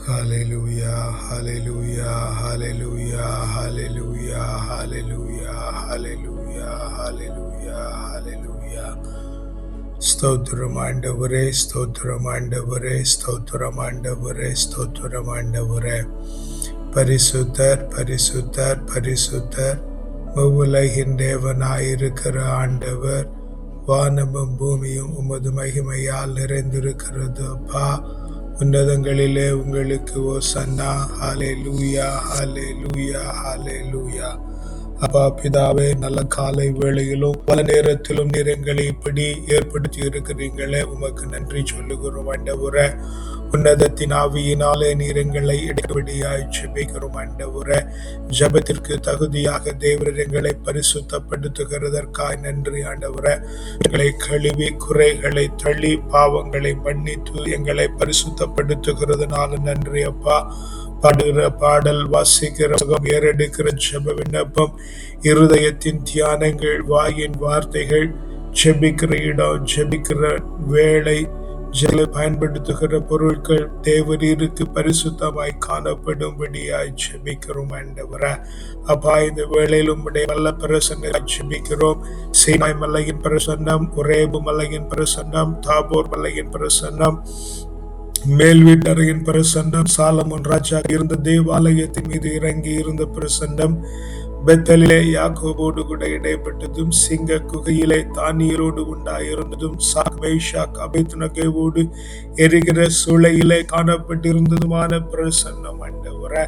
Hallelujah, hallelujah, hallelujah, hallelujah, hallelujah, hallelujah, hallelujah, hallelujah. ஸ்தோத்திரம் ஆண்டவரே, ஸ்தோத்திரம் ஆண்டவரே, ஸ்தோத்திரம் ஆண்டவரே, ஸ்தோத்திரம் ஆண்டவரே. பரிசுத்தர், பரிசுத்தர், பரிசுத்தர், உலகின் தேவனாயிருக்கிற ஆண்டவர். வானமும் பூமியும் உமது மகிமையால் நிறைந்திருக்கிறது அப்பா. உன்னதங்களிலே உங்களுக்கு ஓசன்னா. ஹல்லேலூயா, ஹல்லேலூயா, ஹல்லேலூயா. அப்பா பிதாவே, நல்ல காலை வேளையிலும் பல நேரத்திலும் நீர் எங்களை இப்படி ஏற்படுத்தி இருக்கிறீங்களே, உமக்கு நன்றி சொல்லுகிறோம் ஆண்டவரே. உன்னதத்தின் ஆவியினாலே நீர் எங்களை இடைவெளியாய் ஜெபிக்கிறோம் ஆண்டவரே. ஜெபத்திற்கு தகுதியாக தேவரீர் எங்களை பரிசுத்தப்படுத்துகிறதற்காய் நன்றி ஆண்டவரே. எங்களை கழுவி குறைகளை தள்ளி பாவங்களை மன்னித்து எங்களை பரிசுத்தப்படுத்துகிறதுனால நன்றி அப்பா. பாடுகிற பாடல், வாசிக்கிற ஏறெடுக்கிற ஜெப விண்ணப்பம், இருதயத்தின் தியானங்கள், வாயின் வார்த்தைகள், ஜெபிக்கிற இடம், ஜெபிக்கிற வேளை, பயன்படுத்துகிற பொருட்கள் தேவரீருக்கு பரிசுத்தமாய் காணப்படும்படியாய் ஜெபிக்கிறோம் ஆண்டவரே. அப்பா, இந்த வேளையில் உம்முடைய நல்ல பிரசன்னம் ஜெபிக்கிறோம். சீனாய் மலையின் பிரசன்னம், ஒரேபு மலையின் பிரசன்னம், தாபோர் மலையின் பிரசன்னம், மேல் வீட்டறையின் பிரசன்னம், சாலமோன் ராஜா இருந்த தேவாலயத்தின் மீது இறங்கி இருந்த பிரசன்னம், பெத்தலிலே யாக்கோபோடு கூட இடைப்பட்டதும், சிங்க குகையிலே தானியரோடு உண்டாயிருந்ததும், மேஷாக் அபேத்நேகோவோடு எரிகிற சூளையிலே காணப்பட்டிருந்ததுமான பிரசன்னம் ஆண்டவரே.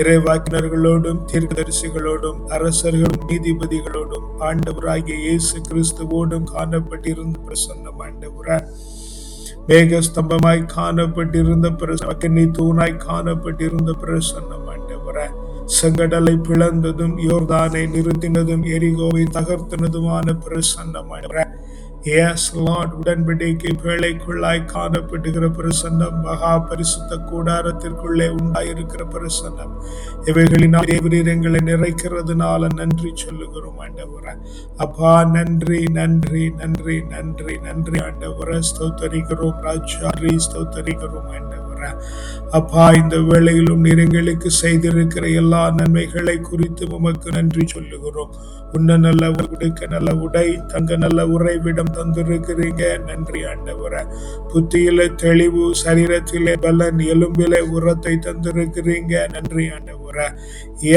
இறைவாக்கினர்களோடும் தீர்க்கதரிசிகளோடும் அரசர்களும் நீதிபதிகளோடும் ஆண்டவராகிய இயேசு கிறிஸ்துவோடும் காணப்பட்டிருந்த பிரசன்னம் ஆண்டவரே. மேகஸ்தம்பமாய் காணப்பட்டிருந்த அக்கினி தூணாய் காணப்பட்டிருந்த பிரசன்னம் ஆண்டவரே. செங்கடலை பிளந்ததும், யோர்தானை நிறுத்தினதும், எரிகோவை தகர்த்தினதுமான பிரசன்னம் ஆண்டவரே. எஸ் லார்ட், உடன்படிக்கை பேழைக்குள்ளாய் காணப்படுகிற பிரசன்னம், மகா பரிசுத்த கூடாரத்திற்குள்ளே உண்டாயிருக்கிற பிரசன்னம், இவைகளினால் தேவரீர் எங்களை நிறைக்கிறதுனால நன்றி சொல்லுகிறோம் ஆண்டவரே. அப்பா, நன்றி நன்றி நன்றி நன்றி நன்றி ஆண்டவரே. ஸ்தோத்தரிக்கிறோம் ராஜா, ஸ்தோத்தரிக்கிறோம் ஆண்டவரே. அப்பா, இந்த வேளையிலும் நீர் எங்களுக்கு செய்திருக்கிற எல்லா நன்மைகளை குறித்து உமக்கு நன்றி சொல்லுகிறோம். உன்ன நல்ல உடுக்க நல்ல உடை, தங்க நல்ல உறைவிடம் தந்திருக்கிறீங்க, நன்றி ஆண்டவரே. புத்தியில தெளிவு, சரீரத்திலே பலன், எலும்பிலே உரத்தை தந்திருக்கிறீங்க, நன்றி ஆண்டவரே.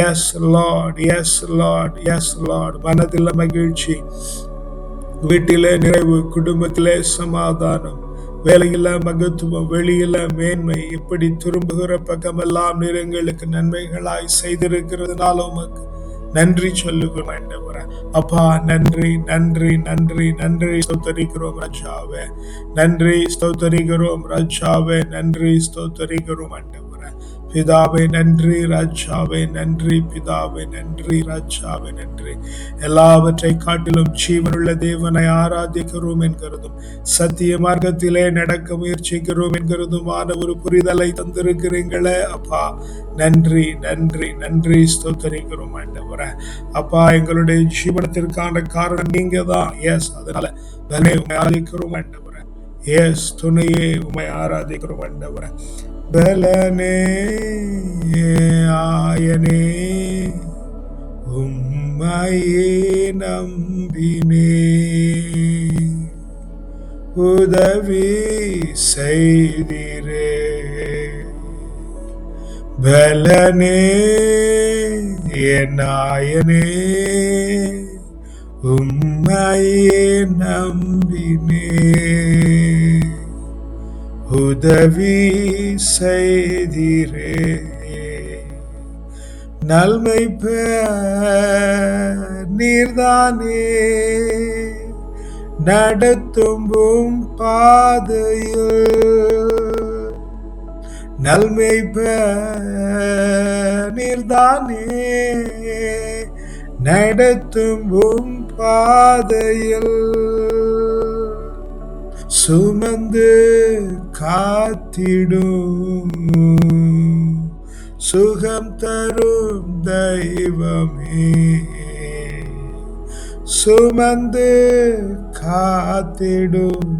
Yes lord, yes lord, yes lord. மனதில மகிழ்ச்சி, வீட்டிலே நிறைவு, குடும்பத்திலே சமாதானம், வேலையில மகத்துவம், வெளியில மேன்மை, இப்படி திரும்புகிற பக்கமெல்லாம் நீர் எங்களுக்கு நன்மைகளாய் செய்திருக்கிறதுனால உமக்கு நன்றி சொல்லுகிறோம் ஆண்டவரே. அப்பா, நன்றி நன்றி நன்றி நன்றி. ஸ்தோத்தரிக்கிறோம் ராஜாவே, நன்றி ஸ்தோத்தரிக்கிறோம் ராஜாவே, நன்றி ஸ்தோத்தரிக்கிறோம் ஆண்டவரே. பிதாவே நன்றி, ராஜாவே நன்றி, பிதாவே நன்றி, ராஜாவே நன்றி. எல்லாவற்றை காட்டிலும் ஜீவனுள்ள தேவனை ஆராதிக்கிறோம் என்கிறதும், சத்திய மார்க்கத்திலே நடக்க முயற்சிக்கிறோம் என்கிறதுமான ஒரு புரிதலை தந்திருக்கிறீங்களே அப்பா, நன்றி நன்றி நன்றி. ஸ்தோத்தரிக்கிறோம் ஆண்டவரே. அப்பா, எங்களுடைய ஜீவனத்திற்கான காரணம் நீங்க தான். எஸ், அதனால பலே உண்மை ஆராதிக்கிறோம் ஆண்டவரே. எஸ், துணையே உண்மை ஆராதிக்கிறோம் ஆண்டவரே. பலனே ஆயனே உம்மையே நம்பினே, உதவி செய்திரே. பலனே நாயனே உம்மையே நம்பினே, உதவி செய்திரே. நல்மை நீர்தானே, நடத்தும் பாதையில் நல்மை நீர்தானே, நடத்தும் பாதையில் சுமந்து காத்திடும் சுகம் தரும் தெய்வமே, சுமந்து காத்திடும்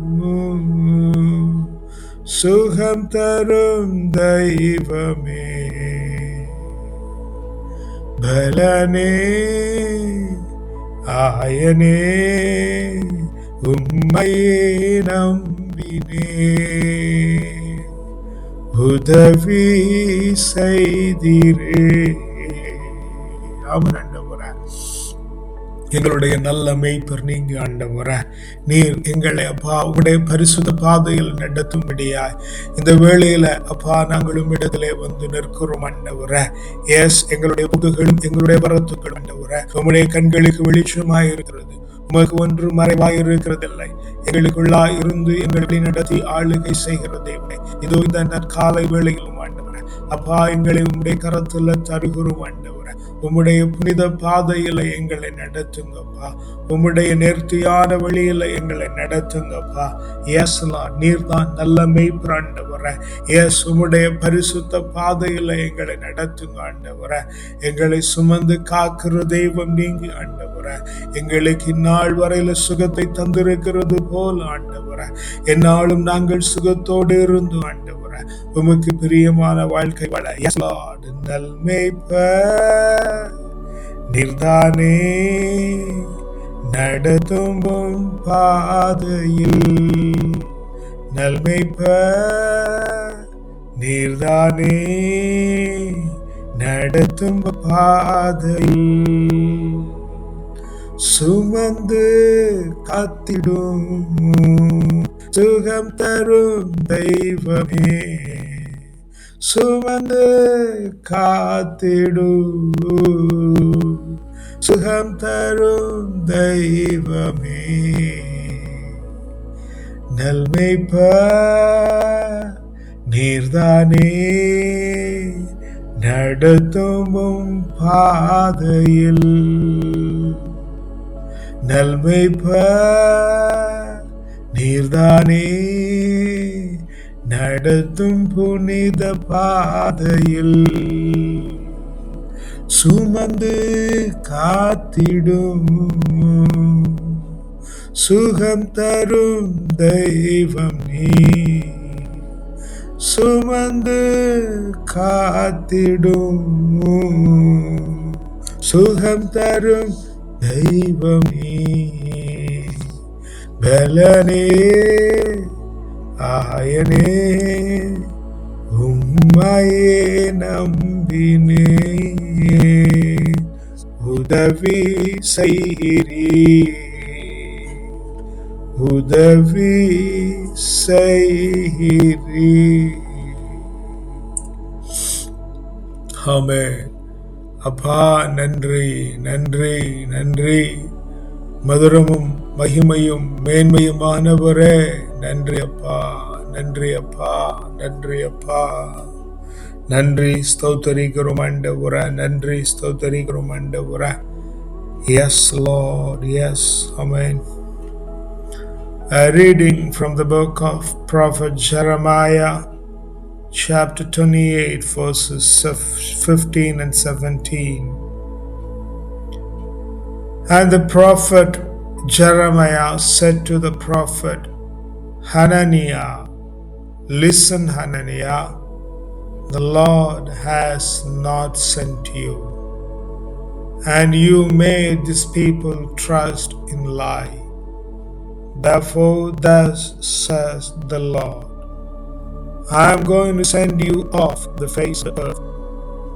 சுகம் தரும் தெய்வமே, பலனே ஆயனே, உம்மையே நம்பினே, உதவி செய்தீரே. ஆமென் ஆண்டவரே, எங்களுடைய நல்ல மேய்ப்பர் நீங்க ஆண்டவரே. நீர் எங்களை அப்பா உடைய பரிசுத்த பாதையில் நடத்தும்படியாய் இந்த வேளையில அப்பா நாங்கள் உம்மிடத்திலே வந்து நிற்கிறோம் ஆண்டவரே. எஸ், எங்களுடைய புகுகளும் எங்களுடைய வரத்துக்கள் ஆண்டவரே உம்முடைய கண்களுக்கு வெளிச்சமாய் இருக்கிறது, உமக்கு ஒன்று மறைவாயிருக்கிறதில்லை. எங்களுக்குள்ளாய் இருந்து எங்களை நடத்தி ஆளுகை செய்கிற தேவனே, இதோ இந்த நற்காலை வேளையிலும் ஆண்டவரே அப்பா எங்களை உம்முடைய கரத்துல தருகிறோம் ஆண்டவரே. உம்முடைய புனித பாதையில எங்களை நடத்துங்கப்பா, உம்முடைய நேர்த்தியான வழியில எங்களை நடத்துங்கப்பா. எஸ் லார்ட், நீர் தான் நல்ல மேய்ப்பர் ஆண்டவரே. எஸ், உம்முடைய பரிசுத்த பாதையில எங்களை நடத்துங்க ஆண்டவரே. எங்களை சுமந்து காக்கிற தெய்வம் நீங்க ஆண்டவரே. எங்களுக்கு இந்நாள் வரையில சுகத்தை தந்திருக்கிறது போல் ஆண்டவரே, என்னாலும் நாங்கள் சுகத்தோடு இருந்து ஆண்டவரே உமக்கு பிரியமான வாழ்க்கை வாழ. எஸ் லார்ட், நல் மேய்ப்பர் நீர்தானே, நடத்தும் பாதையில் நல் மேய்ப்பர் நீர்தானே, நடத்தும் பாதையில் சுமந்து காத்திடும் சுகம் தரும் தெய்வமே, சுமந்து காத்திடும் சுகம் தரும் தெய்வமே, நல் மேய்ப்பர் நீர்தானே, நடத்தும் பாதையில் நல் மேய்ப்பர் நீர்தானே, நடத்தும் புனித பாதையில் சுமந்து காத்திடும் சுகம் தரும் தெய்வம் நீ, சுமந்து காத்திடும் சுகம் தரும் தெய்வம் நீ, பலனே ஆயனே, உம்மையே நம்பினே, உதவி செய்கிறீ, உதவி செய்கிறீ. ஆமென். அப்பா நன்றி நன்றி நன்றி. மதுரமும் மகிமையும் மேன்மையுமானவரே நன்றி அப்பா, நன்றி அப்பா, நன்றி அப்பா. நன்றி ஸ்தோத்தரிக்கிறோம் ஆண்டவரே, நன்றி ஸ்தோத்தரிக்கிறோம் ஆண்டவரே. Yes Lord, yes, amen. A reading from the book of Prophet Jeremiah, chapter 28, verses 15 and 17. And the prophet Jeremiah said to the prophet Hananiah, listen, Hananiah, the Lord has not sent you, and you made this people trust in lie. Therefore, thus says the Lord, I am going to send you off the face of the earth.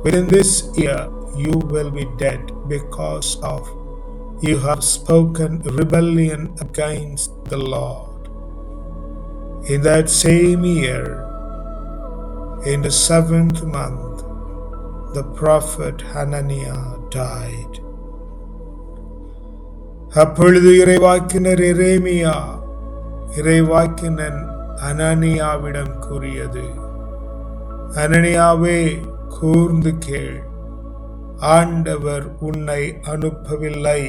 Within this year you will be dead, because of you have spoken rebellion against the Lord. In that same year, in the 7th month, the prophet Hananiah died. அப்பொழுது இறைவாக்கினர் எரேமியா இறைவாக்கினன் அனனியாவிடம் கூறியது, அனனியாவே கூர்ந்து கேள், ஆண்டவர் உன்னை அனுப்பவில்லை.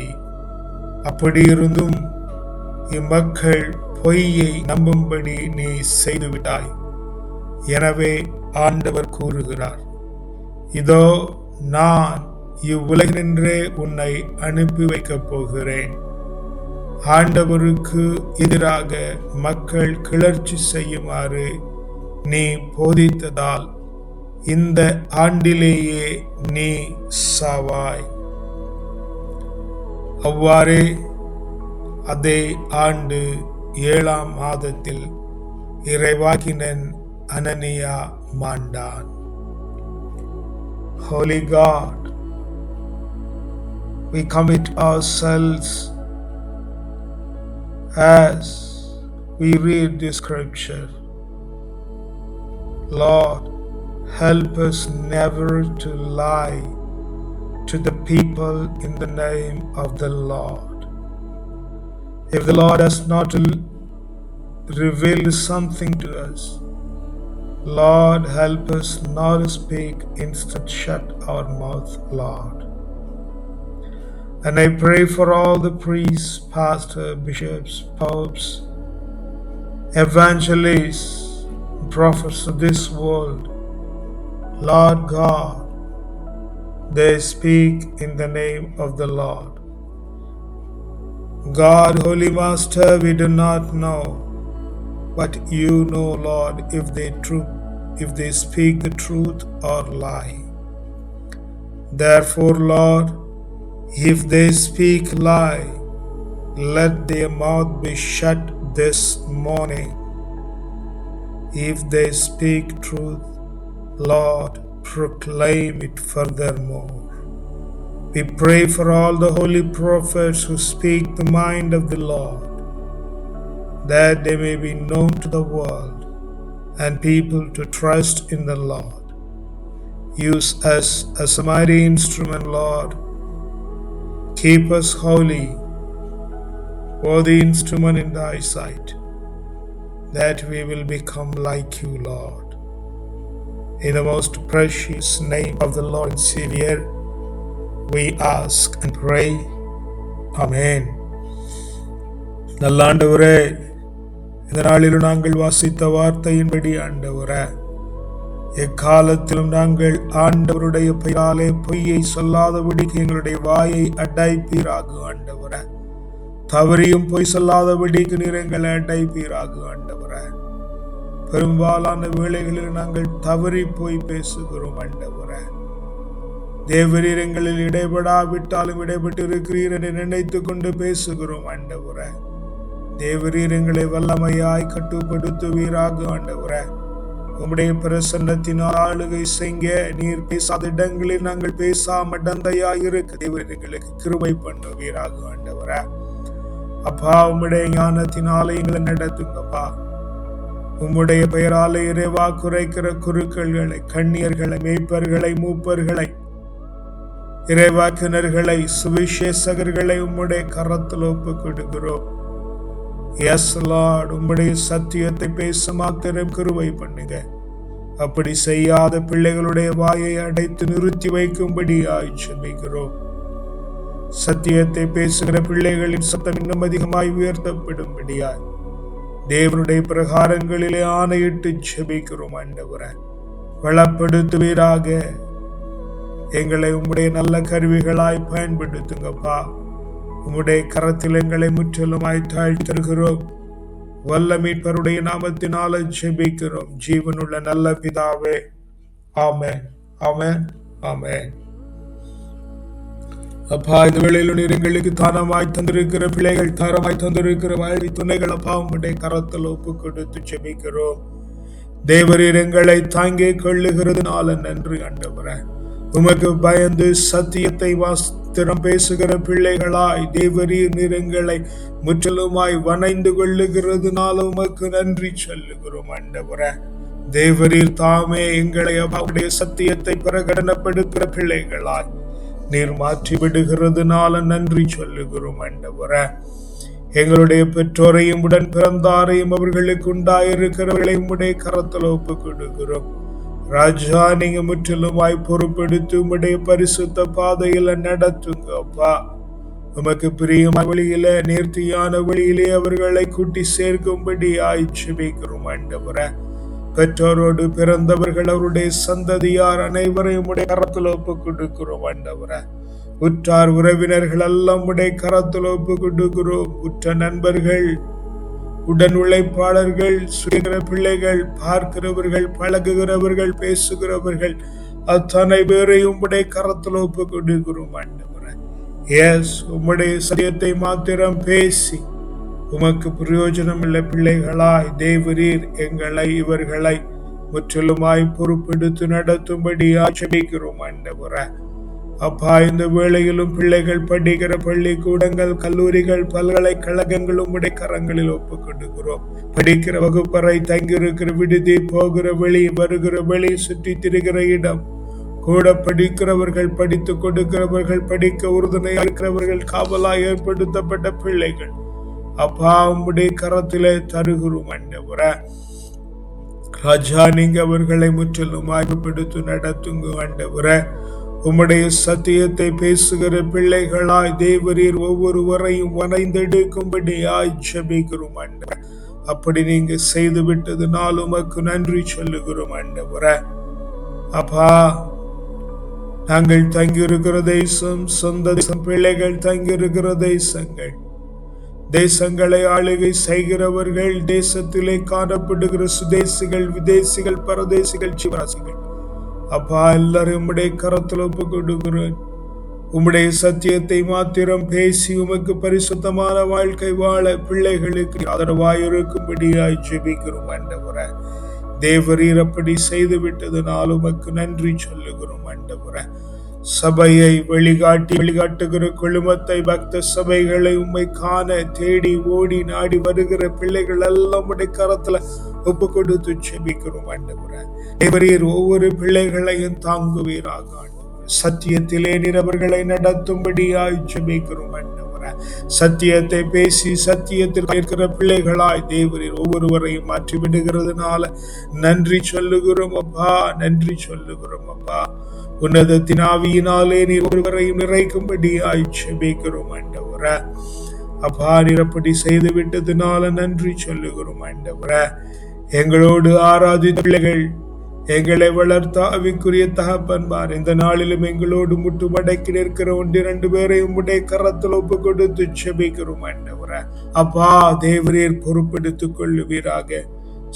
அப்படியிருந்தும் இம்மக்கள் பொய்யை நம்பும்படி நீ செய்துவிட்டாய். எனவே ஆண்டவர் கூறுகிறார், இதோ நான் இவ்வுலகினின்றே உன்னை அனுப்பி வைக்கப் போகிறேன். ஆண்டவருக்கு எதிராக மக்கள் கிளர்ச்சி செய்யுமாறு நீ போதித்ததால் இந்த ஆண்டிலேயே நீ சாவாய். அவ்வாறே அதே ஆண்டு 7ஆம் மாதத்தில் இறைவாக்கினன் அனனியா மாண்டான். Holy God, we commit ourselves as we read the scripture. Lord, help us never to lie to the people in the name of the Lord. If the Lord has not revealed something to us, Lord, help us not to speak, instead shut our mouth, Lord. And I pray for all the priests, pastors, bishops, popes, evangelists, prophets of this world. Lord God, they speak in the name of the Lord. God, Holy Master, we do not know, but you know, Lord, if they speak the truth or lie. Therefore, Lord, if they speak lie, let their mouth be shut this morning. If they speak truth, Lord, proclaim it furthermore. We pray for all the holy prophets who speak the mind of the Lord, that they may be known to the world and people to trust in the Lord. Use us as a mighty instrument, Lord. Keep us holy, worthy instrument in thy sight, that we will become like you, Lord. In the most precious name of the Lord and Savior, we ask and pray. Amen. நல்ல ஆண்டவரே, இந்த நாளிலும் நாங்கள் வாசித்த வார்த்தையின்படி ஆண்டவரே, எக்காலத்திலும் நாங்கள் ஆண்டவருடைய பெயராலே பொய்யை சொல்லாதபடிக்கு எங்களுடைய வாயை அடைப்பீராக ஆண்டவரே. தவறியும் பொய் சொல்லாதபடிக்கு நீர் எங்களை அடைப்பீராக ஆண்டவரே. பெரும்பாலான வேளைகளில் நாங்கள் தவறி போய் பேசுகிறோம் ஆண்டவரே. தேவரீர் எங்களில் இடைபடாவிட்டாலும் இடைபட்டு இருக்கிறீர் என்று நினைத்து கொண்டு பேசுகிறோம் ஆண்டவரே. தேவரீர் எங்களை வல்லமையாய் கட்டுப்படுத்துவீராக ஆண்டவரே. உம்முடைய பிரசன்னத்தினால் ஆளுகை செய்ய நீர் பேசாத இடங்களில் நாங்கள் பேசாம டந்தையாய் இருக்க தேவரீர் எங்களுக்கு கிருபை பண்ணுவீராக ஆண்டவரே. அப்பா, உம்முடைய ஞானத்தினாலே எங்களை நடத்துங்கப்பா. உம்முடைய பெயராலே இறைவா குறைக்கிற குருக்கள்களை, கண்ணியர்களை, மேய்ப்பர்களை, மூப்பர்களை, இறைவாக்கினர்களை, சுவிசேஷகர்களை உம்முடைய கரத்தில் ஒப்பு கொடுக்கிறோம். எஸ் லார்ட், உம்முடைய சத்தியத்தை பேச மாத்திரம் கிருபை பண்ணுங்க. அப்படி செய்யாத பிள்ளைகளுடைய வாயை அடைத்து நிறுத்தி வைக்கும்படியாய் ஜெபிக்கிறோம். சத்தியத்தை பேசுகிற பிள்ளைகளின் சத்தம் இன்னும் அதிகமாய் உயர்த்தப்படும்படியாய் தேவனுடைய பிரகாரங்களிலே ஆணையிட்டு ஜெபிக்கிறோம் ஆண்டவரே. வளப்படுத்துவீராக. எங்களை உம்முடைய நல்ல கருவிகளாய் பயன்படுத்துங்கப்பா. உம்முடைய கரத்தில் எங்களை முற்றிலுமாய் தாழ்த்திருக்கிறோம். வல்ல மீட்பருடைய நாமத்தினால ஜெபிக்கிறோம் ஜீவனுள்ள நல்ல பிதாவே. ஆமென், ஆமென், ஆமென். அப்பா, இந்த வேளையில் நீர் எங்களுக்கு தானமாய் தந்திருக்கிற பிள்ளைகள், தாரமாய் தந்திருக்கிற வாழ்வி துணைகள் அப்பா உம்முடைய கரத்தில் ஒப்பு கொடுத்து ஜெபிக்கிறோம். தேவரீர் எங்களை தாங்கிக் கொள்ளுகிறதுனால நன்றி ஆண்டவரே. உமக்கு பயந்து சத்தியத்தை வாஸ்திரம் பேசுகிற பிள்ளைகளாய் தேவரீர் நீர் எங்களை முற்றிலுமாய் வணைந்து கொள்ளுகிறதுனால உமக்கு நன்றி சொல்லுகிறோம் ஆண்டவரே. தேவரீர் தாமே எங்களை அவருடைய சத்தியத்தை பிரகடனப்படுத்துகிற பிள்ளைகளாய் நீர் மாற்றி விடுகிறதுனால நன்றி சொல்லுகிறோம் ஆண்டவரே. எங்களுடைய பெற்றோரையும் உடன் பிறந்தாரையும் அவர்களுக்கு உண்டாயிருக்கிறவர்களை உம்முடைய கரத்தில் ஒப்பு கொடுக்கிறோம். ராஜா, நீங்க முற்றிலுமாய் பொறுப்பெடுத்து உம்முடைய பரிசுத்த பாதையில நடத்துங்க அப்பா. உமக்கு பிரியமான வழியில, நேர்த்தியான வழியிலே அவர்களை கூட்டி சேர்க்கும்படி ஜெபிக்கிறோம் ஆண்டவரே. பெற்றோரோடு பிறந்தவர்கள், அவருடைய சந்ததியார் அனைவரையும் உடைய கரத்தில் ஒப்பு கொடுக்கிறோம் ஆண்டவரே. உற்றார் உறவினர்கள் எல்லாம் உடைய கரத்தில் ஒப்பு கொடுக்கிறோம். உற்ற நண்பர்கள், உடன் உழைப்பாளர்கள், சுடுகிற பிள்ளைகள், பார்க்கிறவர்கள், பழகுகிறவர்கள், பேசுகிறவர்கள், அத்தனை பேரையும் உம்முடைய கரத்தில் ஒப்பு கொடுக்கிறோம் ஆண்டவரே. எஸ், உம்முடைய சத்தியத்தை மாத்திரம் பேசி உமக்கு பிரயோஜனம் உள்ள பிள்ளைகளாய் தேவரீர் எங்களை இவர்களை முற்றிலுமாய் பொறுப்பெடுத்து நடத்தும்படி ஜெபிக்கிறோம் ஆண்டவரே. அப்பா, இந்த வேளையிலும் பிள்ளைகள் படிக்கிற பள்ளிக்கூடங்கள், கல்லூரிகள், பல்கலைக்கழகங்கள் உம்முடைய கரங்களில் ஒப்புக் கொடுக்கிறோம். படிக்கிற வகுப்பறை, தங்கியிருக்கிற விடுதி, போகிற வழி, வருகிற வழி, சுற்றி திரிகிற இடம், கூட படிக்கிறவர்கள், படித்து கொடுக்கிறவர்கள், படிக்க உறுதுணையாக இருக்கிறவர்கள், காவலாய் ஏற்படுத்தப்பட்ட பிள்ளைகள், அப்பா உம்முடைய கரத்திலே தருகிறோம் ஆண்டவரே. ராஜா, நீங்க அவர்களை முற்றிலும் ஆய்வுபடுத்தி நடத்துங்க ஆண்டவரே. உம்முடைய சத்தியத்தை பேசுகிற பிள்ளைகளாய் தேவரீர் ஒவ்வொருவரையும் வரைந்தெடுக்கும்படி ஜெபிக்கிறோம் ஆண்டவரே. அப்படி நீங்க செய்து விட்டதுனால் உமக்கு நன்றி சொல்லுகிறோம் ஆண்டவரே. அப்பா, நாங்கள் தங்கியிருக்கிற தேசம், சொந்த தேசம், பிள்ளைகள் தங்கியிருக்கிற தேசங்கள், தேசங்களை ஆளுகை செய்கிறவர்கள், தேசத்திலே காணப்படுகிற சுதேசிகள், விதேசிகள், பரதேசிகள், ஜீவராசிகள், அப்பா எல்லாரும் உம்முடைய கரத்தில் ஒப்பு கொடுக்கிறேன். உம்முடைய சத்தியத்தை மாத்திரம் பேசி உமக்கு பரிசுத்தமான வாழ்க்கை வாழ பிள்ளைகளுக்கு ஆதரவாயிருக்கும்படியாய் ஜெபிக்கிறோம் ஆண்டவரே. தேவரீர் அப்படி செய்து விட்டதுனால் உமக்கு நன்றி சொல்லுகிறோம் ஆண்டவரே. சபையை வழிகாட்டுகிற குழுமத்தை, பக்த சபைகளை உம்மை காண தேடி ஓடி நாடி வருகிற பிள்ளைகள் எல்லாம் உம்முடைய கரத்துல ஒப்பு கொடுத்து ஜெபிக்கிறோம் ஆண்டவரே. தேவரீர் ஒவ்வொரு பிள்ளைகளையும் தாங்குவீராக ஆண்டவரே. சத்தியத்திலே நீர் அவர்களை நடத்தும்படியாய் ஜெபிக்கிறோம் ஆண்டவரே. சத்தியத்தை பேசி சத்தியத்தில் இருக்கிற பிள்ளைகளாய் தேவரீர் ஒவ்வொருவரையும் மாற்றி விடுகிறதுனால நன்றி சொல்லுகிறோம் அப்பா, நன்றி சொல்லுகிறோம் அப்பா. உன்னதத்தின் ஆவியினாலே நீர் ஒருவரையும் நிறைக்கும்படியாய் ஜெபிக்கிறோம் ஆண்டவரே. அப்பா, நீர் அப்படி செய்து விட்டதுனால நன்றி சொல்லுகிறோம் ஆண்டவரே. எங்களோடு ஆராதித்த பிள்ளைகள், எங்களை வளர்த்த ஆவிக்குரிய தகப்பன்மார், இந்த நாளிலும் எங்களோடு முட்டுமடக்கி நிற்கிற 1-2 பேரையும் உடைய கரத்தில் ஒப்பு கொடுத்து ஜெபிக்கிறோம் ஆண்டவரே. அப்பா, தேவரீர் பொறுப்பெடுத்துக் கொள்ளுவீராக.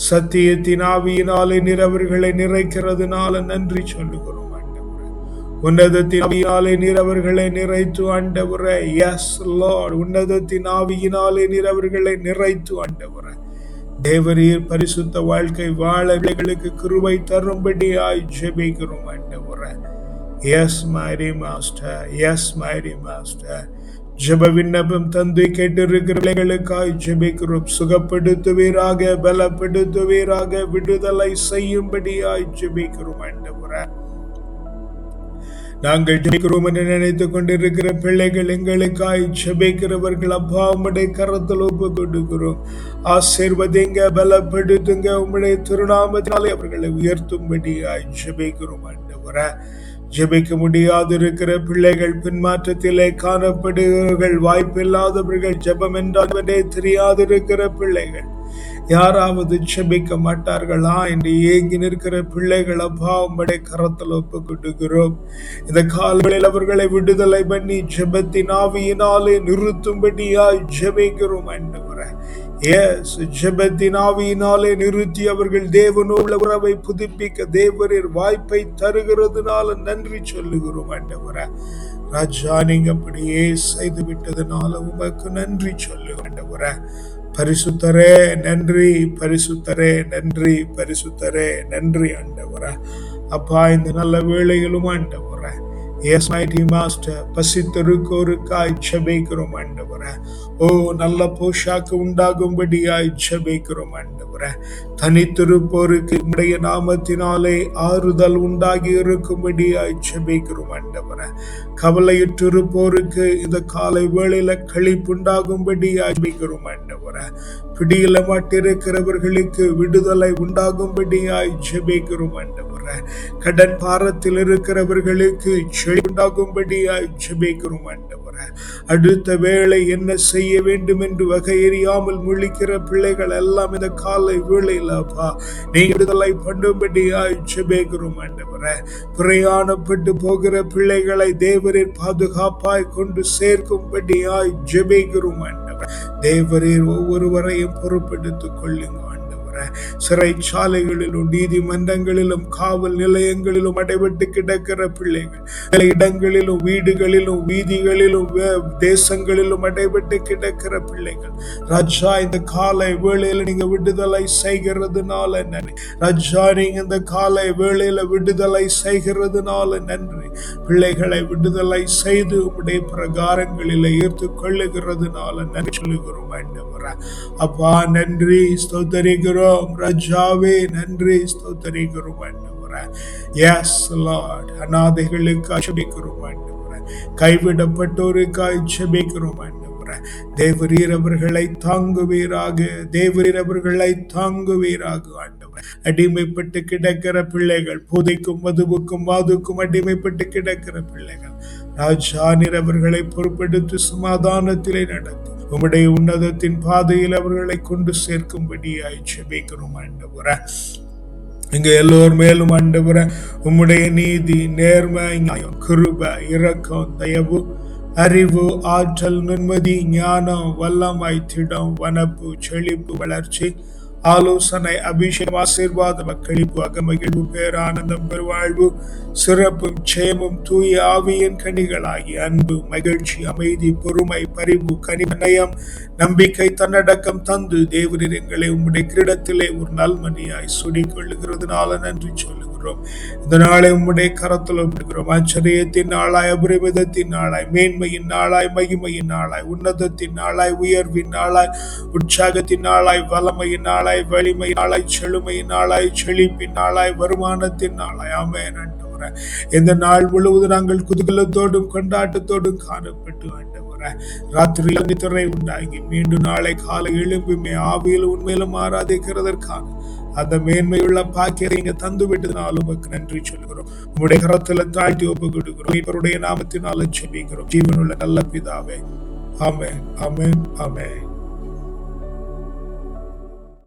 சத்தியத்தின் ஆவியினாலே நீர் அவர்களை நிறைக்கிறதுனால நன்றி சொல்லுகிறோம். உன்னதத்தின் ஆவியினாலே நீர் அவர்களை நிறைத்து ஆண்டவரே. எஸ் லார்ட், உன்னதத்தின் ஆவியினாலே நீர் அவர்களை நிறைத்து ஆண்டவரே. தேவரீர் பரிசுத்த வாழ்க்கை வாழ பிள்ளைகளுக்கு கிருபை தரும்படியாய் ஜெபிக்கிறோம் ஆண்டவரே. Yes mighty master, yes mighty master. ஜெப விண்ணப்பம் தந்து கேட்டிருக்கிற பிள்ளைகளுக்காய் ஜெபிக்கிறோம். சுகப்படுத்துவீராக, பலப்படுத்துவீராக, விடுதலை செய்யும்படியாய் ஜெபிக்கிறோம் ஆண்டவரே. நாங்கள் ஜெபிக்கிறோம் என்று நினைத்துக் கொண்டிருக்கிற பிள்ளைகள், எங்களுக்காய் ஜெபிக்கிறவர்கள், அப்பா உம்முடைய கரத்தில் ஒப்பு கொடுக்கிறோம். ஆசீர்வதிங்க, பலப்படுத்துங்க. உம்முடைய திருநாமத்தினாலே அவர்களை உயர்த்தும்படியாய் ஜெபிக்கிறோம் ஆண்டவரே. ஜெபிக்க முடியாது இருக்கிற பிள்ளைகள், பின்மாற்றத்திலே காணப்படுகிறவர்கள், வாய்ப்பில்லாதவர்கள், ஜெபம் என்றால் தெரியாதிருக்கிற பிள்ளைகள், யாராவது ஜெபிக்க மாட்டார்களா என்று ஏங்கி நிற்கிற பிள்ளைகள், அப்பா உம்முடைய கரத்தில் ஒப்பு கொடுக்கிறோம். இந்த காலங்களில் அவர்களை விடுதலை பண்ணி ஜெபத்தின் ஆவியினாலே நிறுத்தும்படியாய் ஜெபிக்கிறோம் ஆண்டவரே. எஸ், ஜெபத்தின் ஆவியினாலே நிறுத்தி அவர்கள் தேவனோடு உறவை புதுப்பிக்க தேவரீர் வாய்ப்பை தருகிறதுனால நன்றி சொல்லுகிறோம் ஆண்டவரே. ராஜா, நீங்க அப்படியே செய்து விட்டதுனால உமக்கு நன்றி சொல்லுகிறோம் ஆண்டவரே. பரிசுத்தரே நன்றி, பரிசுத்தரே நன்றி, பரிசுத்தரே நன்றி ஆண்டவரே. அப்பா, இந்த நல்ல வேளையிலும் ஆண்டவரே, எஸ் மைட்டி மாஸ்டர், பசித்திருக்கோருக்காய் ஜெபிக்கிறோம் ஆண்டவரே. ஓ, நல்ல போஷாக்கு உண்டாகும்படியாய் ஜெபிக்கிறோம் ஆண்டவரே. தனித்திருப்போருக்கு உம்முடைய நாமத்தினாலே ஆறுதல் உண்டாகி இருக்கும்படியாய் ஜெபிக்கிறோம் ஆண்டவரே. கவலையுற்றிருப்போருக்கு இந்த காலை வேளையில களிப்புண்டாகும்படியாய் ஜெபிக்கிறோம் ஆண்டவரே. பிடியில மாட்டிருக்கிறவர்களுக்கு விடுதலை உண்டாகும்படியாய் ஜெபிக்கிறோம் ஆண்டவரே. கடன் பாரத்தில் இருக்கிறவர்களுக்கு செழி உண்டாகும்படியாய் ஜெபிக்கிறோம் ஆண்டவரே. அடுத்த வேளை என்ன செய்ய வேண்டும் என்று வகையறியாமல் முழிக்கிற பிள்ளைகள் எல்லாம் இந்த காலை வேளையில அப்பா நீங்க விடுதலை பண்ணும்படியாய் ஜெபிக்கிறோம் ஆண்டவரே. பிரயாணப்பட்டு போகிற பிள்ளைகளை தேவரீர் பாதுகாப்பாய் கொண்டு சேர்க்கும்படியாய் ஜெபிக்கிறோம் ஆண்டவரே. ஆண்டவரே. தேவரீர் ஒவ்வொருவரையும் பொறுப்பெடுத்துக் கொள்ளுங்க ஆண்டவரே. சிறைச்சாலைகளிலும் நீதிமன்றங்களிலும் காவல் நிலையங்களிலும் அடைபட்டு கிடக்கிற பிள்ளைகள், பல இடங்களிலும் வீடுகளிலும் வீதிகளிலும் தேசங்களிலும் அடைபட்டு கிடக்கிற பிள்ளைகள் ராஜா, இந்த காலை வேளையில நீங்க விடுதலை செய்கிறதுனால நன்றி ராஜா. நீங்க இந்த காலை வேளையில விடுதலை செய்கிறதுனால நன்றி. பிள்ளைகளை விடுதலை செய்து உடைய பிரகாரங்களில் ஈர்த்துக் கொள்ளுகிறதுனால நன்றி சொல்லுகிறோம் ஆண்டவரே. அப்பா நன்றி, ஸ்தோத்தரிக்கிறோம் ராஜாவே, நன்றி ஸ்தோத்தரிக்கிறோம் ஆண்டவரே. எஸ் லார்ட், அநாதைகளுக்கு ஜெபிக்கிறோம் ஆண்டவரே. கைவிடப்பட்டோருக்காய் ஜெபிக்கிறோம் ஆண்டவரே. தேவரீர் அவர்களை தாங்குவீராக, தேவரீர் அவர்களை தாங்குவீராக ஆண்டவரே. அடிமைப்பட்டு கிடக்கிற பிள்ளைகள், போதைக்கும் மதுவுக்கும் வாதுக்கும் அடிமைப்பட்டு கிடக்கிற பிள்ளைகள் ராஜா, நீர் அவர்களை பொறுப்பெடுத்து சமாதானத்திலே நடத்தி உம்முடைய உன்னதத்தின் பாதையில் அவர்களை கொண்டு சேர்க்கும்படியாய் ஜெபிக்கிறோம் ஆண்டவரே. இங்க எல்லோர் மேலும் ஆண்டவரே உம்முடைய நீதி, நேர்மை, நியாயம், கிருபை, இரக்கம், தயவு, அறிவு, ஆற்றல், நிம்மதி, ஞானம், வல்லமை, திடம், வனப்பு, செழிப்பு, வளர்ச்சி, ஆலோசனை, அபிஷேகம், ஆசீர்வாதம், மக்களிப்பு, அகமகிழ்வு, பேரானந்தம், பெருவாழ்வு, சிறப்பும் ஜெயமும் தூய ஆவியின் கனிகளாகி அன்பு, மகிழ்ச்சி, அமைதி, பொறுமை, பரிவு, கனிநயம், நம்பிக்கை, தன்னடக்கம் தந்து தேவரீர் எங்களை உம்முடைய கிரீடத்திலே ஒரு நல்மணியாய் சுடிக் கொள்ளுகிறதுனால நன்றி சொல்லுகிறோம். இந்த நாளை உம்முடைய கரத்தில் ஒப்புகிறோம். ஆச்சரியத்தின் நாளாய், அபரிமிதத்தின் நாளாய், மேன்மையின் நாளாய், மகிமையின் நாளாய், உன்னதத்தின் நாளாய், உயர்வின் நாளாய், உற்சாகத்தின் நாளாய், வல்லமையின் நாளாய், வலிமை நாளாய், செழுமையின் நாளாய், செழிப்பின் நாளாய், வருமானத்தின் நாளாய். ஆமென் ஆண்டவரே. இந்த நாள் முழுவதும் நாங்கள் குதூகலத்தோடும் கொண்டாட்டத்தோடும் காணப்பட்டு ஆண்டவரே ராத்திரியில் நித்திரை உண்டாகி மீண்டும் நாளை காலை எழும்புமே ஆவியில் உண்மையிலும் ஆராதிக்கிறதற்கான அந்த மேன்மையுள்ள பாக்கியத்தை இங்க தந்து விட்டதுனால உமக்கு நன்றி சொல்கிறோம். உங்களுடைய கரத்துல தாழ்த்தி ஒப்பு கொடுக்கிறோம். இவருடைய நாமத்தினால ஜெபிக்கிறோம் ஜீவனுள்ள நல்ல பிதாவே. ஆமென், ஆமென், ஆமென்.